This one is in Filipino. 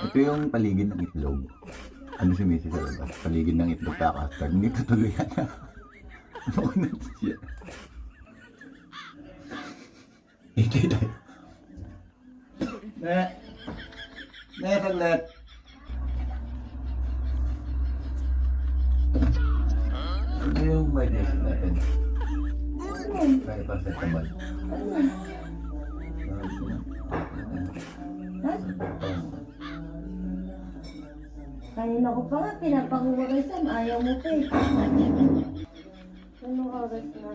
Ito yung paligid ng itlog. Ano si Missy sa labas? Paligid ng itlog kakastar. Hindi tutuloy yan. Ano na siya? Ito tayo. Saglit. Ito yung vibration natin. Very perceptible. Kanina ko pa nga, pinapakuha Sam. Ayaw mo pa eh. Anong oras na?